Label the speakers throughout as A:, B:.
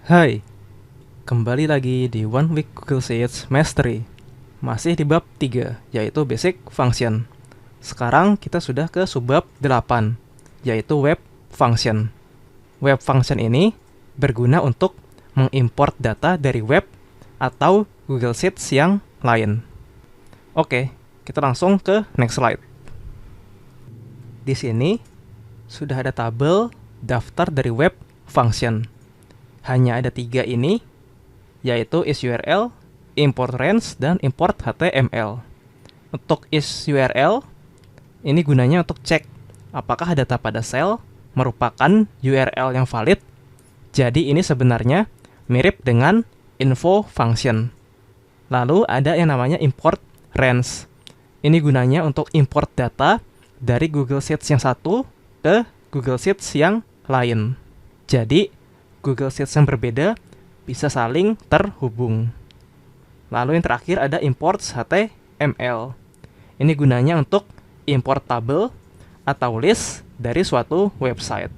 A: Hai, kembali lagi di One Week Google Sheets Mastery. Masih di bab 3, yaitu Basic Function. Sekarang kita sudah ke subbab 8, yaitu Web Function. Web Function ini berguna untuk mengimport data dari web atau Google Sheets yang lain. Oke, kita langsung ke next slide. Di sini sudah ada tabel daftar dari Web Function. Hanya ada 3 ini, yaitu isURL, import range, dan import HTML. Untuk isURL, ini gunanya untuk cek apakah data pada sel merupakan URL yang valid. Jadi ini sebenarnya mirip dengan info function. Lalu ada yang namanya import range. Ini gunanya untuk import data dari Google Sheets yang satu ke Google Sheets yang lain. Jadi Google Sheets yang berbeda bisa saling terhubung. Lalu yang terakhir ada import HTML. Ini gunanya untuk import tabel atau list dari suatu website.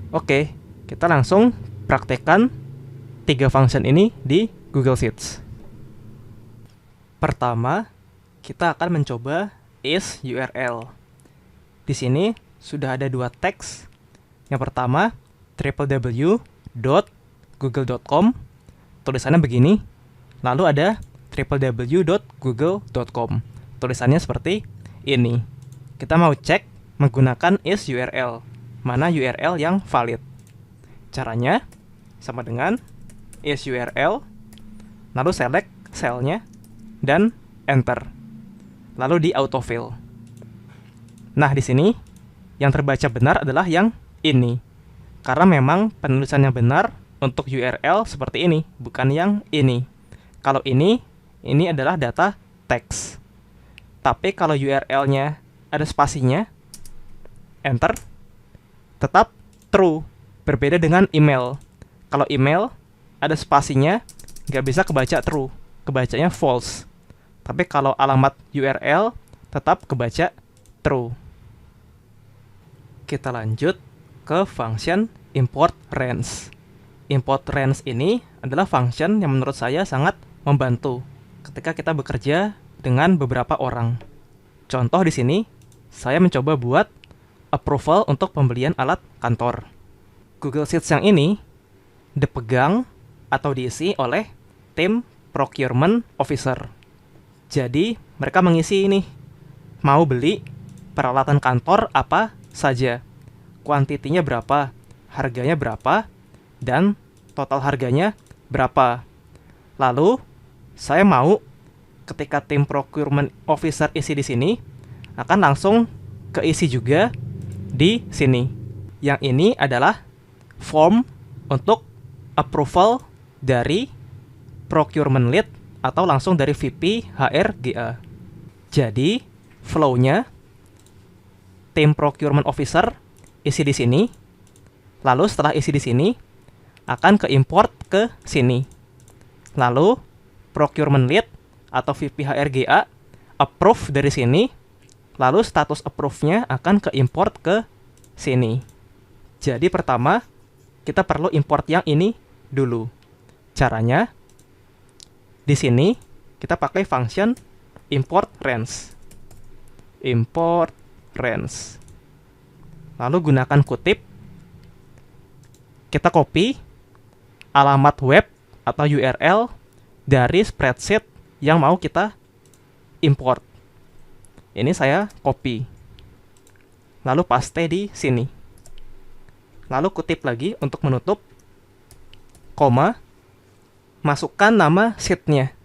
A: Oke, kita langsung praktekkan 3 function ini di Google Sheets. Pertama, kita akan mencoba isURL. Di sini sudah ada 2 teks. Yang pertama, www.google.com, tulisannya begini. Lalu ada www.google.com, tulisannya seperti ini. Kita mau cek menggunakan isURL, mana URL yang valid. Caranya sama dengan isURL, lalu select selnya, dan enter. Lalu di autofill. Nah, di sini yang terbaca benar adalah yang ini. Karena memang penulisannya benar untuk URL seperti ini, bukan yang ini. Kalau ini adalah data teks. Tapi kalau URL-nya ada spasinya, enter, tetap true. Berbeda dengan email. Kalau email ada spasinya, nggak bisa kebaca true, kebacanya false. Tapi kalau alamat URL tetap kebaca true. Kita lanjut ke function import range. Import range ini adalah function yang menurut saya sangat membantu ketika kita bekerja dengan beberapa orang. Contoh di sini, saya mencoba buat approval untuk pembelian alat kantor. Google Sheets yang ini dipegang atau diisi oleh tim procurement officer. Jadi, mereka mengisi ini, mau beli peralatan kantor apa saja. Kuantitinya berapa, harganya berapa, dan total harganya berapa. Lalu, saya mau ketika tim procurement officer isi di sini, akan langsung keisi juga di sini. Yang ini adalah form untuk approval dari procurement lead atau langsung dari VP HRGA. Jadi, flow-nya tim procurement officer isi di sini, lalu setelah isi di sini akan ke import ke sini. Lalu procurement lead atau VP HRGA approve dari sini, lalu status approve-nya akan ke import ke sini. Jadi pertama kita perlu import yang ini dulu. Caranya di sini kita pakai function import range. Import range. Lalu gunakan kutip, kita copy alamat web atau URL dari spreadsheet yang mau kita import. Ini saya copy. Lalu paste di sini. Lalu kutip lagi untuk menutup, koma, masukkan nama sheet-nya.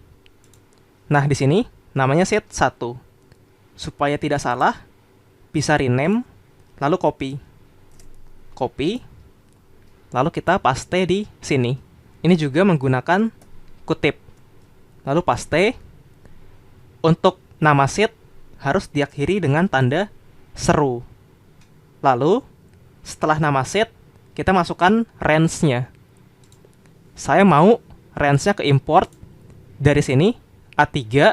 A: Nah, di sini namanya sheet 1. Supaya tidak salah, bisa rename, lalu copy, lalu kita paste di sini. Ini juga menggunakan kutip, lalu paste. Untuk nama sheet harus diakhiri dengan tanda seru. Lalu setelah nama sheet kita masukkan range-nya. Saya mau range-nya ke import dari sini A3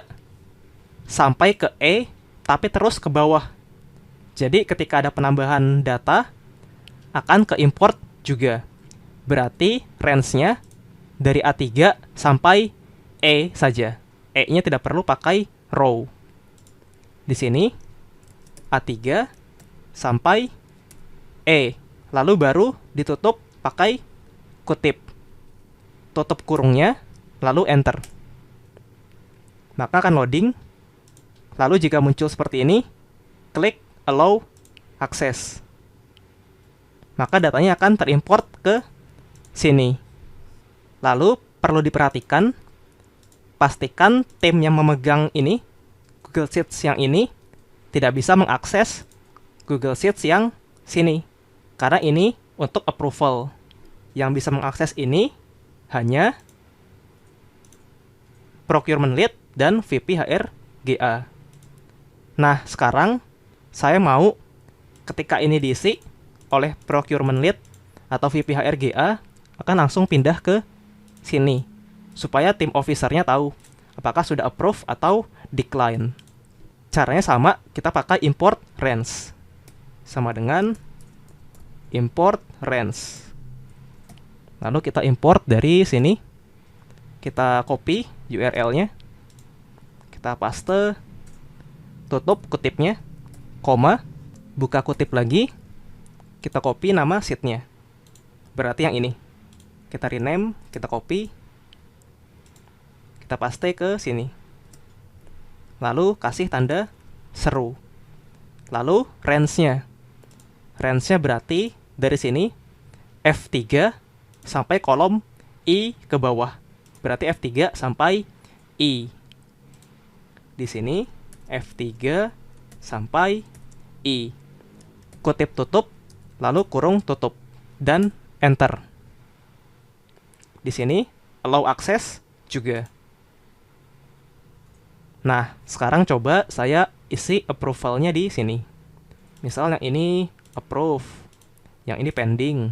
A: sampai ke E, tapi terus ke bawah. Jadi ketika ada penambahan data, akan ke import juga. Berarti range-nya dari A3 sampai E saja. E-nya tidak perlu pakai row. Di sini A3 sampai E, lalu baru ditutup pakai kutip. Tutup kurungnya, lalu enter. Maka akan loading. Lalu jika muncul seperti ini, klik allow access. Maka datanya akan terimport ke sini. Lalu perlu diperhatikan, pastikan tim yang memegang ini, Google Sheets yang ini, tidak bisa mengakses Google Sheets yang sini. Karena ini untuk approval. Yang bisa mengakses ini hanya Procurement Lead dan VP HRGA. Nah, sekarang saya mau ketika ini diisi oleh Procurement Lead atau VP HRGA akan langsung pindah ke sini supaya tim officer-nya tahu apakah sudah approve atau decline. Caranya sama, kita pakai import range. Sama dengan import range. Lalu kita import dari sini. Kita copy URL-nya. Kita paste, tutup kutipnya, koma, buka kutip lagi, kita copy nama sheet-nya. Berarti yang ini. Kita rename, kita copy, kita paste ke sini. Lalu kasih tanda seru. Lalu range-nya. Range-nya berarti dari sini F3 sampai kolom I ke bawah. Berarti F3 sampai I. Di sini F3 sampai I. Kutip tutup, lalu kurung tutup, dan enter. Di sini allow access juga. Nah, sekarang coba saya isi approval-nya di sini. Misal yang ini approve, yang ini pending,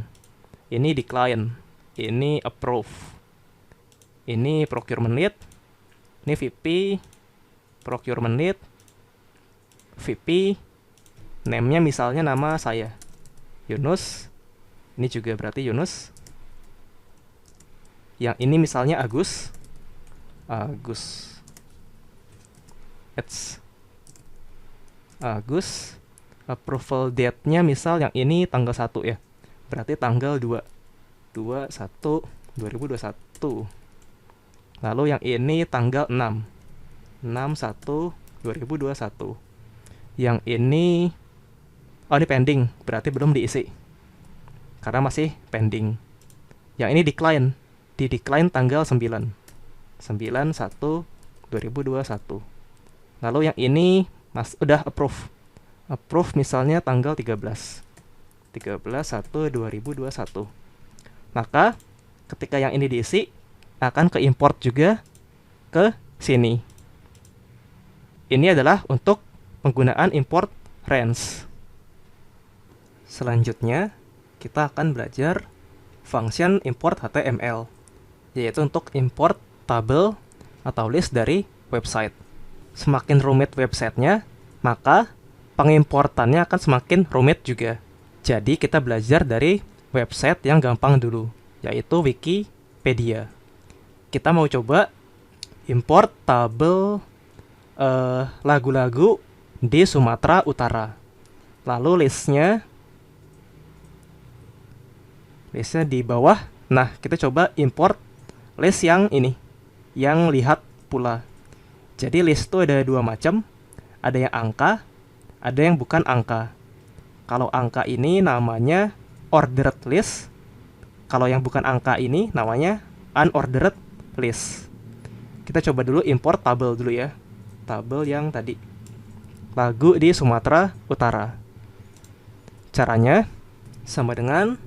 A: ini decline, ini approve, ini procurement lead, ini VP, procurement lead, VP, name-nya misalnya nama saya, Yunus, ini juga berarti Yunus. Yang ini misalnya Agus, Agus, approval date-nya misal yang ini tanggal 1 ya, berarti tanggal 2/1/2021. Lalu yang ini tanggal 6/1/2021. Yang ini, ini pending, berarti belum diisi karena masih pending. Yang ini decline, di decline tanggal 9/1/2021. Lalu yang ini udah approve misalnya tanggal 13/1/2021. Maka ketika yang ini diisi akan ke import juga ke sini. Ini adalah untuk penggunaan import range. Selanjutnya kita akan belajar function import HTML, yaitu untuk import tabel atau list dari website. Semakin rumit websitenya, maka pengimportannya akan semakin rumit juga. Jadi kita belajar dari website yang gampang dulu, yaitu Wikipedia. Kita mau coba import tabel lagu-lagu di Sumatera Utara. Lalu listnya di bawah. Nah, kita coba import list yang ini, yang lihat pula. Jadi list itu ada dua macam, ada yang angka, ada yang bukan angka. Kalau angka ini namanya ordered list, kalau yang bukan angka ini namanya unordered list. Kita coba dulu import tabel dulu ya, tabel yang tadi, lagu di Sumatera Utara. Caranya sama dengan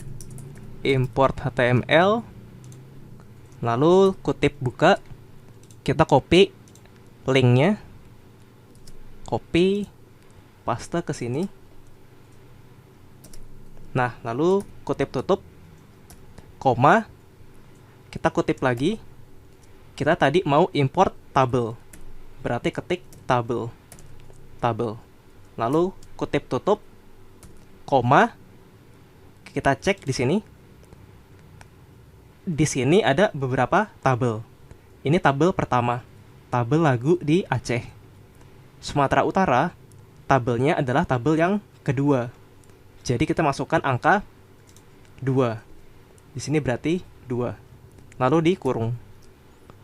A: import HTML, lalu kutip buka, kita copy linknya, copy, paste ke sini. Nah, lalu kutip tutup, koma, kita kutip lagi. Kita tadi mau import tabel, berarti ketik tabel, lalu kutip tutup, koma, kita cek di sini. di sini ada beberapa tabel. Ini tabel pertama, tabel lagu di Aceh. Sumatera Utara, tabelnya adalah tabel yang kedua. Jadi kita masukkan angka 2. Di sini berarti 2. Lalu dikurung.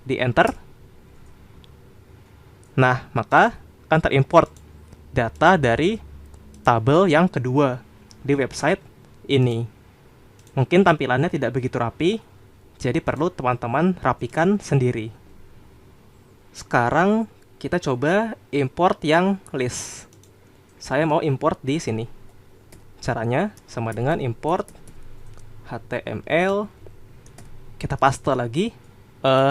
A: Di enter. Nah, maka akan terimport data dari tabel yang kedua di website ini. Mungkin tampilannya tidak begitu rapi, jadi perlu teman-teman rapikan sendiri. Sekarang kita coba import yang list. Saya mau import di sini. Caranya sama dengan import HTML. Kita paste lagi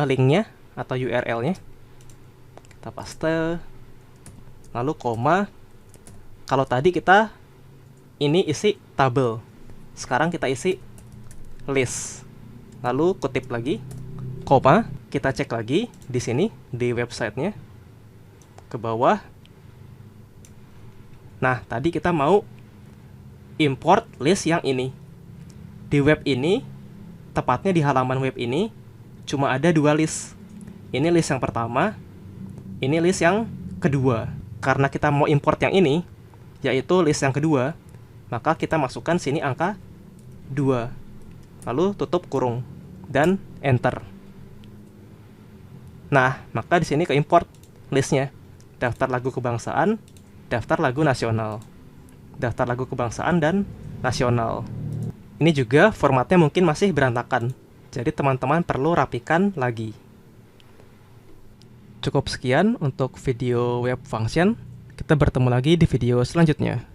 A: linknya atau URL-nya. Kita paste. Lalu koma. Kalau tadi kita ini isi tabel. Sekarang kita isi list. Lalu kutip lagi, koma, kita cek lagi di sini di websitenya ke bawah. Nah, tadi kita mau import list yang ini. Di web ini, tepatnya di halaman web ini, cuma ada 2 list. Ini list yang pertama, ini list yang kedua. Karena kita mau import yang ini, yaitu list yang kedua, maka kita masukkan sini angka 2. Lalu tutup kurung dan enter. Nah, maka di sini ke import listnya. Daftar lagu kebangsaan, daftar lagu nasional. Daftar lagu kebangsaan dan nasional. Ini juga formatnya mungkin masih berantakan. Jadi teman-teman perlu rapikan lagi. Cukup sekian untuk video web function. Kita bertemu lagi di video selanjutnya.